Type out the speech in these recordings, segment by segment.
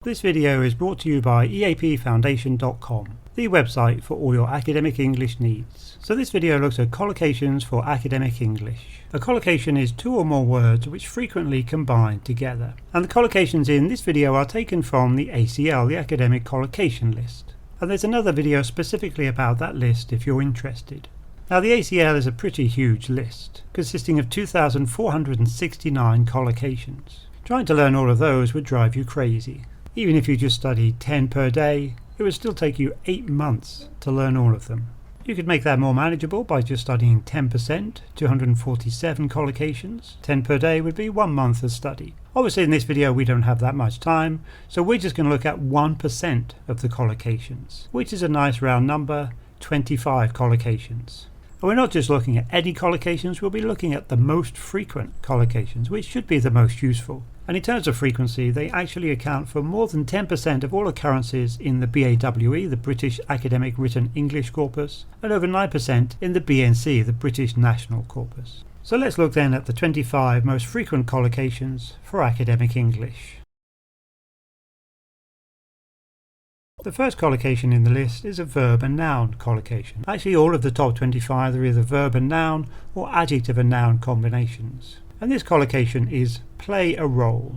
This video is brought to you by EAPFoundation.com, the website for all your academic English needs. So this video looks at collocations for academic English. A collocation is two or more words which frequently combine together. And the collocations in this video are taken from the ACL, the Academic Collocation List. And there's another video specifically about that list if you're interested. Now the ACL is a pretty huge list, consisting of 2,469 collocations. Trying to learn all of those would drive you crazy. Even if you just study 10 per day, it would still take you 8 months to learn all of them. You could make that more manageable by just studying 10%, 247 collocations. 10 per day would be 1 month of study. Obviously in this video we don't have that much time, so we're just going to look at 1% of the collocations, which is a nice round number, 25 collocations. And we're not just looking at any collocations, we'll be looking at the most frequent collocations, which should be the most useful. And in terms of frequency, they actually account for more than 10% of all occurrences in the BAWE, the British Academic Written English Corpus, and over 9% in the BNC, the British National Corpus. So let's look then at the 25 most frequent collocations for academic English. The first collocation in the list is a verb and noun collocation. Actually all of the top 25 are either verb and noun or adjective and noun combinations. And this collocation is play a role.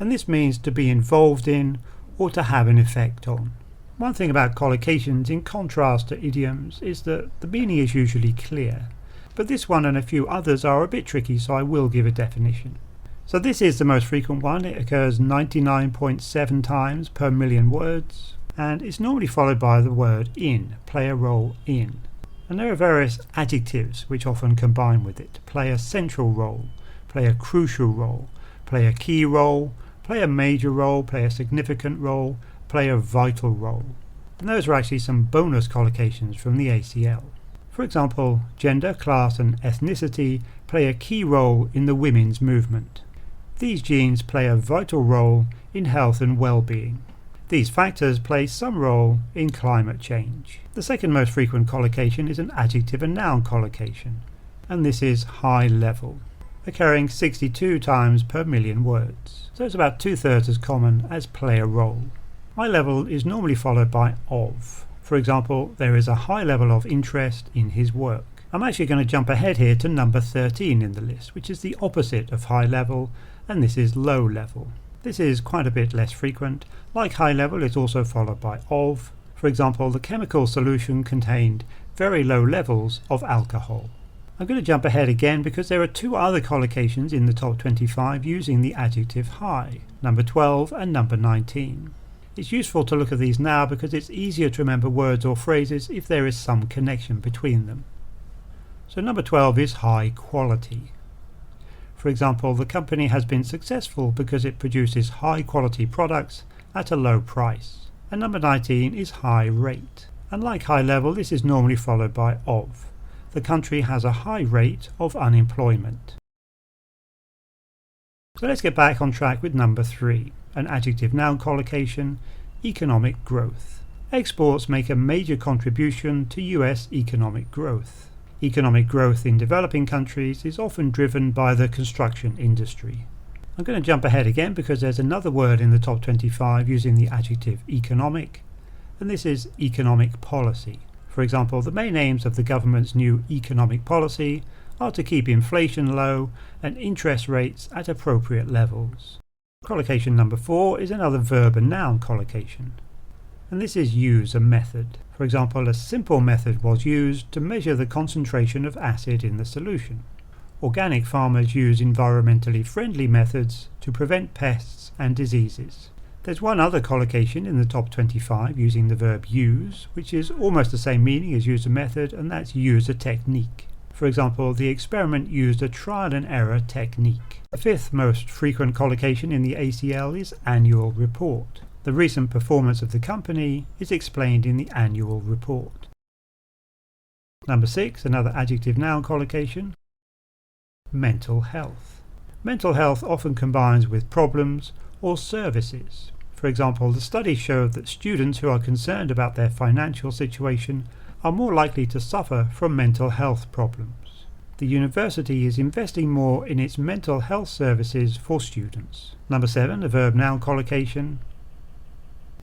And this means to be involved in or to have an effect on. One thing about collocations in contrast to idioms is that the meaning is usually clear. But this one and a few others are a bit tricky, so I will give a definition. So this is the most frequent one. It occurs 99.7 times per million words. And it's normally followed by the word in, play a role in. And there are various adjectives which often combine with it. Play a central role, play a crucial role, play a key role, play a major role, play a significant role, play a vital role. And those are actually some bonus collocations from the ACL. For example, gender, class and ethnicity play a key role in the women's movement. These genes play a vital role in health and well-being. These factors play some role in climate change. The second most frequent collocation is an adjective and noun collocation, and this is high level, occurring 62 times per million words. So it's about 2/3 as common as play a role. High level is normally followed by of. For example, there is a high level of interest in his work. I'm actually going to jump ahead here to number 13 in the list, which is the opposite of high level, and this is low level. This is quite a bit less frequent. Like high level, it's also followed by of. For example, the chemical solution contained very low levels of alcohol. I'm going to jump ahead again because there are two other collocations in the top 25 using the adjective high, number 12 and number 19. It's useful to look at these now because it's easier to remember words or phrases if there is some connection between them. So number 12 is high quality. For example, the company has been successful because it produces high quality products at a low price. And number 19 is high rate. And like high level, this is normally followed by of. The country has a high rate of unemployment. So let's get back on track with number 3, an adjective noun collocation, economic growth. Exports make a major contribution to US economic growth. Economic growth in developing countries is often driven by the construction industry. I'm going to jump ahead again because there's another word in the top 25 using the adjective economic, and this is economic policy. For example, the main aims of the government's new economic policy are to keep inflation low and interest rates at appropriate levels. Collocation number 4 is another verb and noun collocation, and this is use a method. For example, a simple method was used to measure the concentration of acid in the solution. Organic farmers use environmentally friendly methods to prevent pests and diseases. There's one other collocation in the top 25 using the verb use, which is almost the same meaning as use a method, and that's use a technique. For example, the experiment used a trial and error technique. The fifth most frequent collocation in the ACL is annual report. The recent performance of the company is explained in the annual report. Number 6, another adjective noun collocation, mental health. Mental health often combines with problems or services. For example, the studies show that students who are concerned about their financial situation are more likely to suffer from mental health problems. The university is investing more in its mental health services for students. Number 7, a verb noun collocation,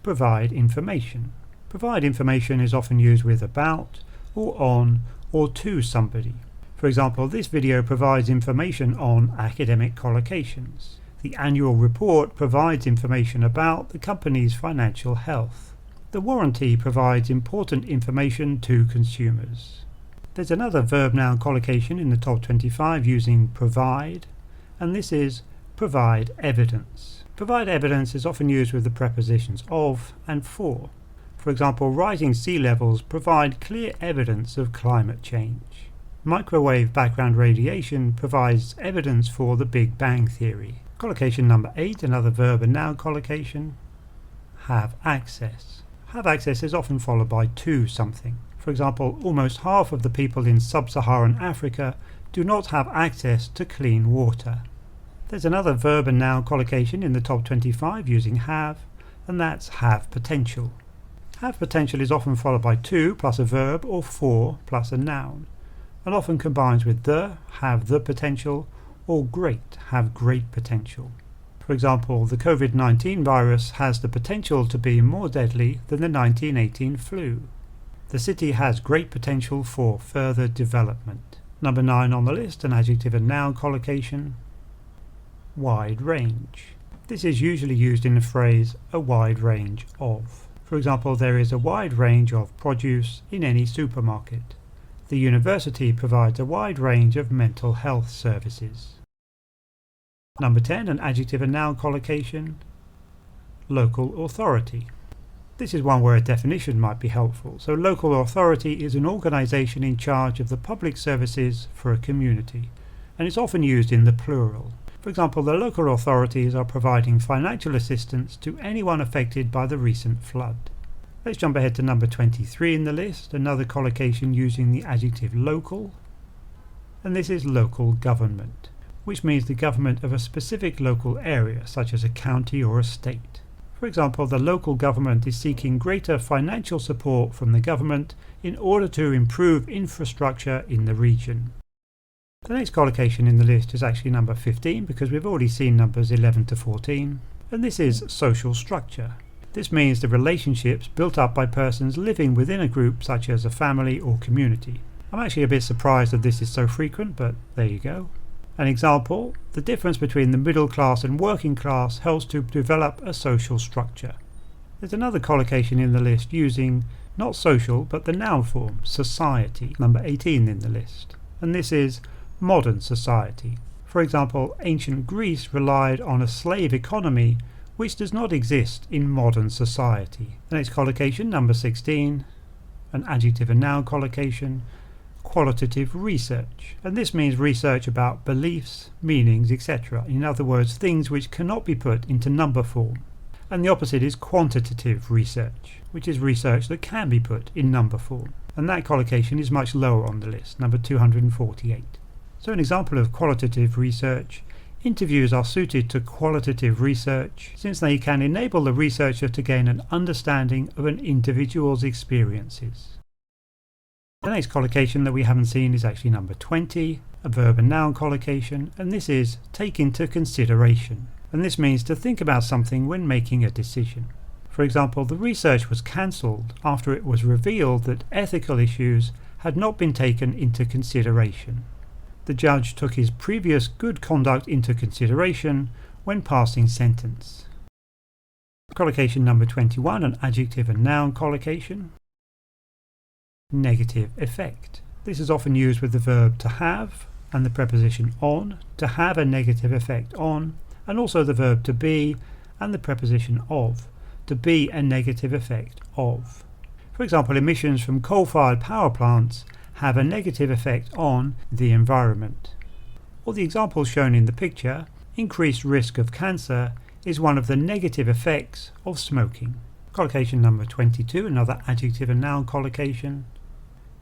provide information. Provide information is often used with about, or on, or to somebody. For example, this video provides information on academic collocations. The annual report provides information about the company's financial health. The warranty provides important information to consumers. There's another verb-noun collocation in the top 25 using provide, and this is provide evidence. Provide evidence is often used with the prepositions of and for. For example, rising sea levels provide clear evidence of climate change. Microwave background radiation provides evidence for the Big Bang Theory. Collocation number 8, another verb and noun collocation. Have access. Have access is often followed by to something. For example, almost half of the people in sub-Saharan Africa do not have access to clean water. There's another verb and noun collocation in the top 25 using have, and that's have potential. Have potential is often followed by to plus a verb or for plus a noun, and often combines with the, have the potential, or great, have great potential. For example, the COVID-19 virus has the potential to be more deadly than the 1918 flu. The city has great potential for further development. Number 9 on the list, an adjective and noun collocation. Wide range. This is usually used in the phrase a wide range of. For example, there is a wide range of produce in any supermarket. The university provides a wide range of mental health services. Number 10, an adjective and noun collocation. Local authority. This is one where a definition might be helpful. So local authority is an organisation in charge of the public services for a community, and it's often used in the plural. For example, the local authorities are providing financial assistance to anyone affected by the recent flood. Let's jump ahead to number 23 in the list, another collocation using the adjective local, and this is local government, which means the government of a specific local area, such as a county or a state. For example, the local government is seeking greater financial support from the government in order to improve infrastructure in the region. The next collocation in the list is actually number 15 because we've already seen numbers 11 to 14, and this is social structure. This means the relationships built up by persons living within a group such as a family or community. I'm actually a bit surprised that this is so frequent, but there you go. An example, the difference between the middle class and working class helps to develop a social structure. There's another collocation in the list using not social but the noun form, society, number 18 in the list, and this is modern society. For example, ancient Greece relied on a slave economy which does not exist in modern society. The next collocation, number 16, an adjective and noun collocation, qualitative research, and this means research about beliefs, meanings, etc. In other words, things which cannot be put into number form. And the opposite is quantitative research, which is research that can be put in number form, and that collocation is much lower on the list, number 248. So an example of qualitative research: interviews are suited to qualitative research since they can enable the researcher to gain an understanding of an individual's experiences. The next collocation that we haven't seen is actually number 20, a verb and noun collocation, and this is take into consideration. And this means to think about something when making a decision. For example, the research was cancelled after it was revealed that ethical issues had not been taken into consideration. The judge took his previous good conduct into consideration when passing sentence. Collocation number 21, an adjective and noun collocation. Negative effect. This is often used with the verb to have and the preposition on, to have a negative effect on, and also the verb to be and the preposition of, to be a negative effect of. For example, emissions from coal-fired power plants have a negative effect on the environment. Or the example shown in the picture, increased risk of cancer is one of the negative effects of smoking. Collocation number 22, another adjective and noun collocation.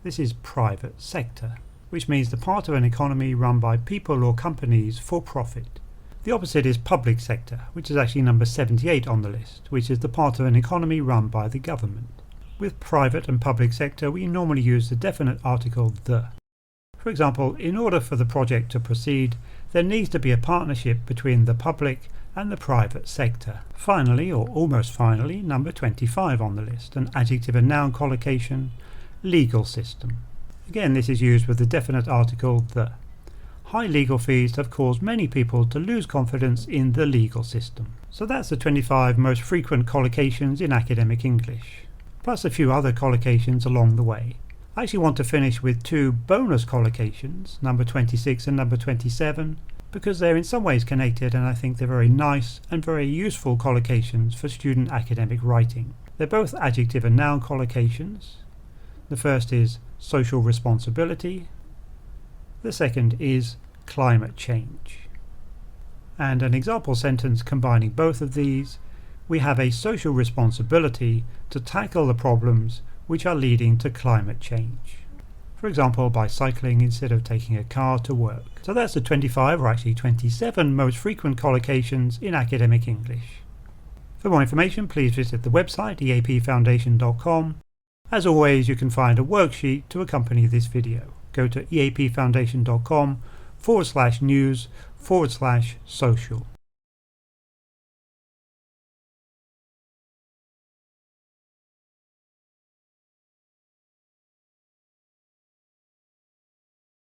This is private sector, which means the part of an economy run by people or companies for profit. The opposite is public sector, which is actually number 78 on the list, which is the part of an economy run by the government. With private and public sector, we normally use the definite article the. For example, in order for the project to proceed, there needs to be a partnership between the public and the private sector. Finally, or almost finally, number 25 on the list, an adjective and noun collocation, legal system. Again, this is used with the definite article the. High legal fees have caused many people to lose confidence in the legal system. So that's the 25 most frequent collocations in academic English, plus a few other collocations along the way. I actually want to finish with two bonus collocations, number 26 and number 27, because they're in some ways connected and I think they're very nice and very useful collocations for student academic writing. They're both adjective and noun collocations. The first is social responsibility. The second is climate change. And an example sentence combining both of these, we have a social responsibility to tackle the problems which are leading to climate change. For example, by cycling instead of taking a car to work. So that's the 25, or actually 27 most frequent collocations in academic English. For more information, please visit the website EAPFoundation.com. As always, you can find a worksheet to accompany this video. Go to EAPFoundation.com/news/social.